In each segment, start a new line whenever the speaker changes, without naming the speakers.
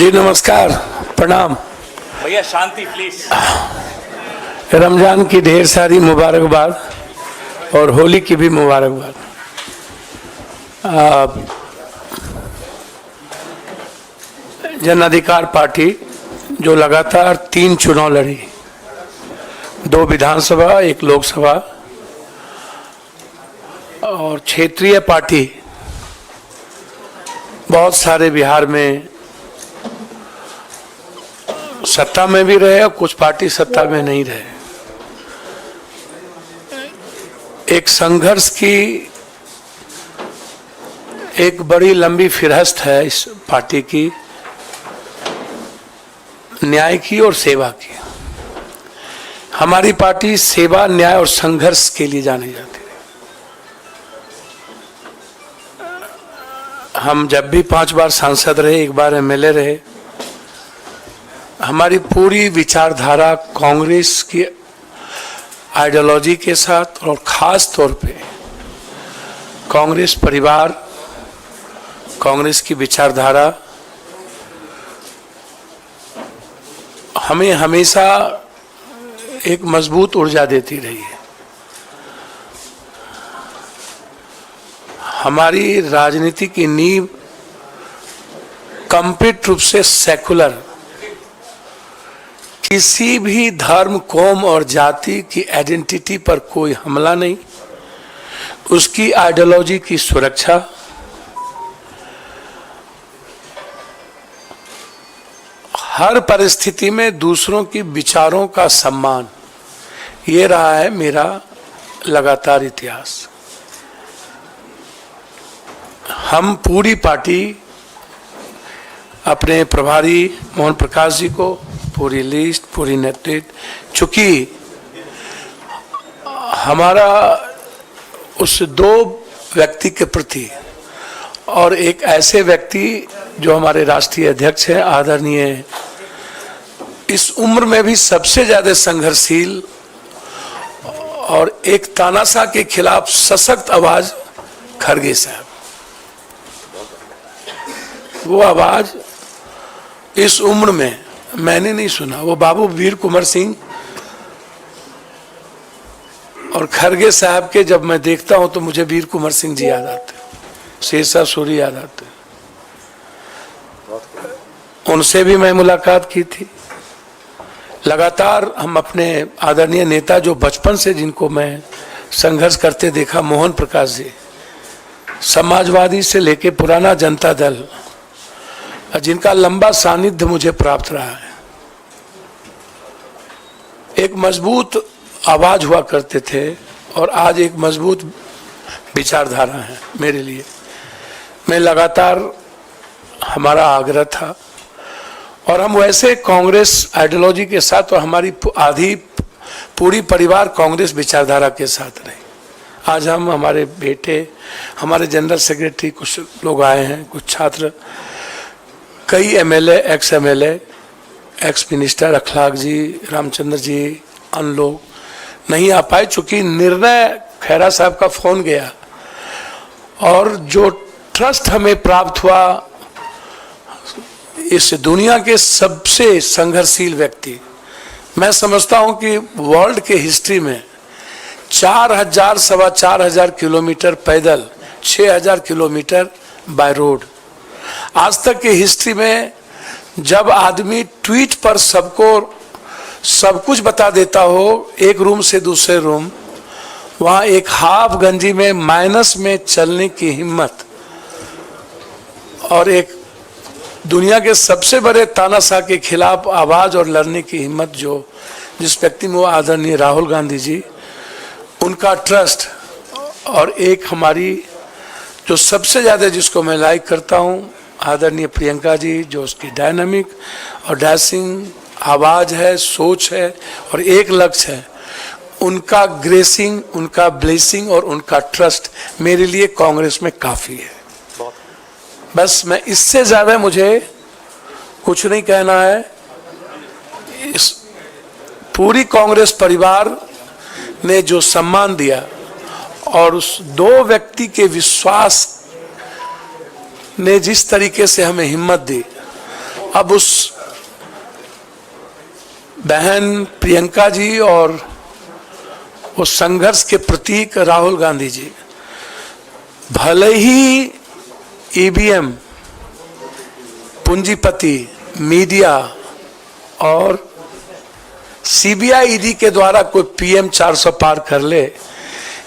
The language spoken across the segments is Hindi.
जी नमस्कार, प्रणाम
भैया। शांति प्लीज।
रमजान की ढेर सारी मुबारकबाद और होली की भी मुबारकबाद। जन अधिकार पार्टी जो लगातार 3 चुनाव लड़ी, 2 विधानसभा 1 लोकसभा, और क्षेत्रीय पार्टी बहुत सारे बिहार में सत्ता में भी रहे और कुछ पार्टी सत्ता में नहीं रहे। एक संघर्ष की एक बड़ी लंबी फिरहस्त है इस पार्टी की, न्याय की और सेवा की। हमारी पार्टी सेवा, न्याय और संघर्ष के लिए जानी जाती है। हम जब भी 5 बार सांसद रहे, 1 बार एमएलए रहे, हमारी पूरी विचारधारा कांग्रेस की आइडियोलॉजी के साथ और ख़ास तौर पे कांग्रेस परिवार, कांग्रेस की विचारधारा हमें हमेशा एक मजबूत ऊर्जा देती रही है। हमारी राजनीति की नींव कंप्लीट रूप से सेकुलर, किसी भी धर्म, कौम और जाति की आइडेंटिटी पर कोई हमला नहीं, उसकी आइडियोलॉजी की सुरक्षा, हर परिस्थिति में दूसरों की विचारों का सम्मान, ये रहा है मेरा लगातार इतिहास। हम पूरी पार्टी अपने प्रभारी मोहन प्रकाश जी को, पूरी लिस्ट, पूरी नेतृत्व, चूंकि हमारा उस 2 व्यक्ति के प्रति और एक ऐसे व्यक्ति जो हमारे राष्ट्रीय अध्यक्ष हैं, आदरणीय, इस उम्र में भी सबसे ज्यादा संघर्षशील और एक तानाशाह के खिलाफ सशक्त आवाज खड़गे साहब। वो आवाज इस उम्र में मैंने नहीं सुना। वो बाबू वीर कुंवर सिंह और खड़गे साहब के जब मैं देखता हूं तो मुझे वीर कुंवर सिंह जी याद आते, शेरशाह सूरी याद आते। उनसे भी मैं मुलाकात की थी। लगातार हम अपने आदरणीय नेता जो बचपन से जिनको मैं संघर्ष करते देखा, मोहन प्रकाश जी, समाजवादी से लेके पुराना जनता दल, जिनका लंबा सानिध्य मुझे प्राप्त रहा है। एक मजबूत आवाज हुआ करते थे और आज एक मजबूत विचारधारा है मेरे लिए। मैं लगातार, हमारा आग्रह था और हम वैसे कांग्रेस आइडियोलॉजी के साथ और हमारी आधी पूरी परिवार कांग्रेस विचारधारा के साथ रहे। आज हम, हमारे बेटे, हमारे जनरल सेक्रेटरी, कुछ लोग आए हैं, कुछ छात्र, कई MLA, ex MLA, ex minister अखलाक जी, रामचंद्र जी, अन्य लोग नहीं आ पाए चूंकि निर्णय खैरा साहब का फोन गया और जो ट्रस्ट हमें प्राप्त हुआ इस दुनिया के सबसे संघर्षशील व्यक्ति, मैं समझता हूं कि वर्ल्ड के हिस्ट्री में 4000 सवा 4000 किलोमीटर पैदल, 6000 किलोमीटर बाय रोड, आज तक की हिस्ट्री में जब आदमी ट्वीट पर सबको सब कुछ बता देता हो, एक रूम से दूसरे रूम, वहां एक हाफ गंजी में माइनस में चलने की हिम्मत और एक दुनिया के सबसे बड़े तानाशाह के खिलाफ आवाज और लड़ने की हिम्मत जो जिस व्यक्ति में, वो आदरणीय राहुल गांधी जी, उनका ट्रस्ट, और एक हमारी जो सबसे ज्यादा जिसको मैं लाइक करता हूं, आदरणीय प्रियंका जी, जो उसकी डायनामिक और डैशिंग आवाज है, सोच है और एक लक्ष्य है, उनका ग्रेसिंग, उनका ब्लेसिंग और उनका ट्रस्ट मेरे लिए कांग्रेस में काफी है। बस मैं इससे ज्यादा मुझे कुछ नहीं कहना है। इस पूरी कांग्रेस परिवार ने जो सम्मान दिया और उस 2 व्यक्ति के विश्वास ने जिस तरीके से हमें हिम्मत दी अब उस बहन प्रियंका जी और वो संघर्ष के प्रतीक राहुल गांधी जी, भले ही ईवीएम, पूंजीपति, मीडिया और सीबीआई ईडी के द्वारा कोई पीएम 400 पार कर ले,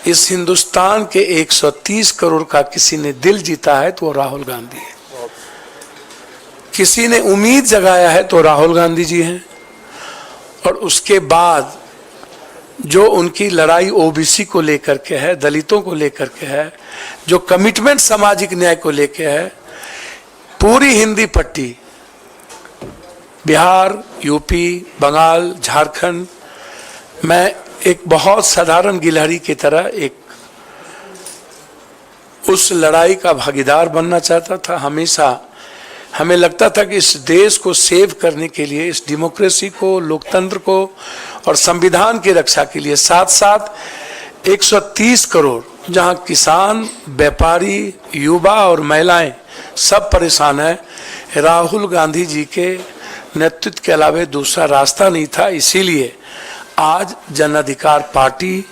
इस हिंदुस्तान के 130 करोड़ का किसी ने दिल जीता है तो वो राहुल गांधी है। किसी ने उम्मीद जगाया है तो राहुल गांधी जी हैं। और उसके बाद जो उनकी लड़ाई ओबीसी को लेकर के है, दलितों को लेकर के है, जो कमिटमेंट सामाजिक न्याय को लेकर है, पूरी हिंदी पट्टी, बिहार, यूपी, बंगाल, झारखंड, मैं एक बहुत साधारण गिलहरी की तरह एक उस लड़ाई का भागीदार बनना चाहता था। हमेशा हमें लगता था कि इस देश को सेव करने के लिए, इस डेमोक्रेसी को, लोकतंत्र को और संविधान की रक्षा के लिए साथ साथ 130 करोड़, जहां किसान, व्यापारी, युवा और महिलाएं सब परेशान हैं, राहुल गांधी जी के नेतृत्व के अलावा दूसरा रास्ता नहीं था। इसीलिए आज जन अधिकार पार्टी,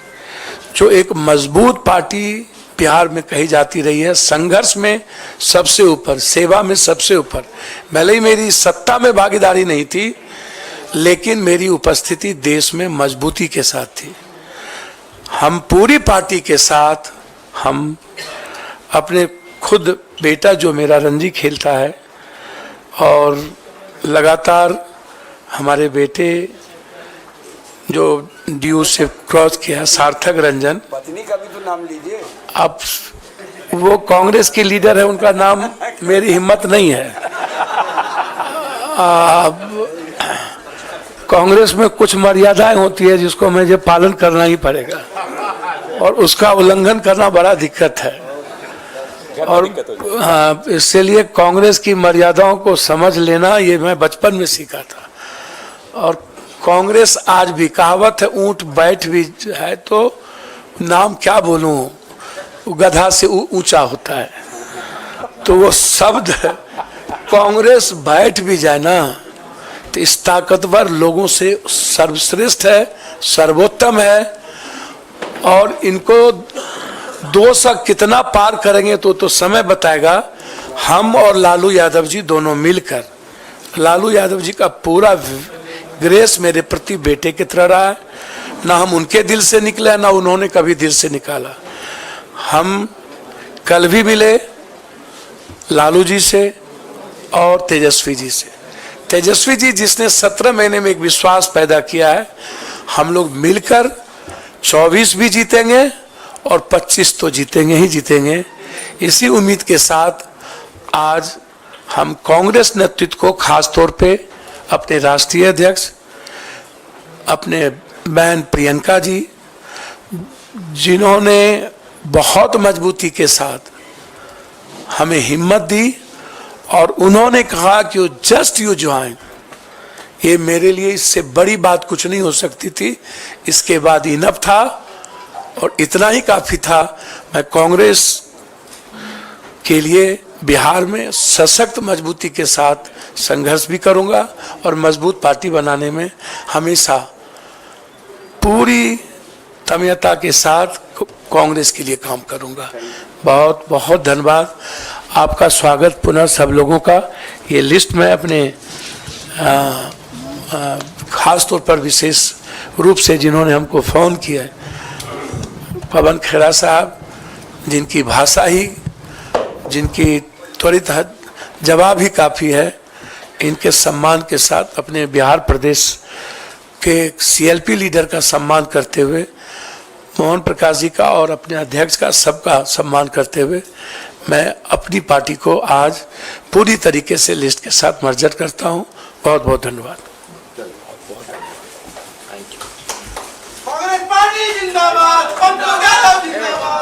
जो एक मजबूत पार्टी बिहार में कही जाती रही है, संघर्ष में सबसे ऊपर, सेवा में सबसे ऊपर, भले ही मेरी सत्ता में भागीदारी नहीं थी, लेकिन मेरी उपस्थिति देश में मजबूती के साथ थी। हम पूरी पार्टी के साथ, हम अपने खुद बेटा जो मेरा रणजी खेलता है और लगातार हमारे बेटे जो ड्यू से क्रॉस किया, सार्थक रंजन,
पत्नी का भी तो नाम लीजिए।
अब वो कांग्रेस के लीडर है, उनका नाम मेरी हिम्मत नहीं है। अब कांग्रेस में कुछ मर्यादाएं होती है जिसको मुझे पालन करना ही पड़ेगा और उसका उल्लंघन करना बड़ा दिक्कत है। और हाँ, इसलिए कांग्रेस की मर्यादाओं को समझ लेना ये मैं बचपन में सीखा था। और कांग्रेस आज भी, कहावत है, ऊंट बैठ भी है तो नाम क्या बोलूं, गधा से ऊंचा होता है। तो वो शब्द कांग्रेस बैठ भी जाए ना तो इस ताकतवर लोगों से सर्वश्रेष्ठ है, सर्वोत्तम है। और इनको 200 कितना पार करेंगे तो समय बताएगा। हम और लालू यादव जी दोनों मिलकर, लालू यादव जी का पूरा ग्रेस मेरे प्रति बेटे की तरह रहा है, ना हम उनके दिल से निकले ना उन्होंने कभी दिल से निकाला। हम कल भी मिले लालू जी से और तेजस्वी जी से। तेजस्वी जी जिसने 17 महीने में एक विश्वास पैदा किया है, हम लोग मिलकर 24 भी जीतेंगे और 25 तो जीतेंगे ही जीतेंगे। इसी उम्मीद के साथ आज हम कांग्रेस नेतृत्व को, खास तौर पे अपने राष्ट्रीय अध्यक्ष, अपने बहन प्रियंका जी, जिन्होंने बहुत मजबूती के साथ हमें हिम्मत दी और उन्होंने कहा कि वो जस्ट यू ज्वाइन, ये मेरे लिए इससे बड़ी बात कुछ नहीं हो सकती थी। इसके बाद इनफ था और इतना ही काफी था। मैं कांग्रेस के लिए बिहार में सशक्त मजबूती के साथ संघर्ष भी करूंगा और मजबूत पार्टी बनाने में हमेशा पूरी तन्मयता के साथ कांग्रेस के लिए काम करूंगा। बहुत बहुत धन्यवाद। आपका स्वागत पुनः सब लोगों का। ये लिस्ट में अपने खास तौर पर विशेष रूप से जिन्होंने हमको फ़ोन किया है, पवन खेड़ा साहब, जिनकी भाषा ही, जिनकी त्वरित जवाब ही काफ़ी है, इनके सम्मान के साथ अपने बिहार प्रदेश के सीएलपी लीडर का सम्मान करते हुए, मोहन प्रकाश जी का और अपने अध्यक्ष का, सबका सम्मान करते हुए मैं अपनी पार्टी को आज पूरी तरीके से लिस्ट के साथ मर्जर करता हूं। बहुत बहुत धन्यवाद।
कांग्रेस पार्टी जिंदाबाद, पप्पू यादव जिंदाबाद।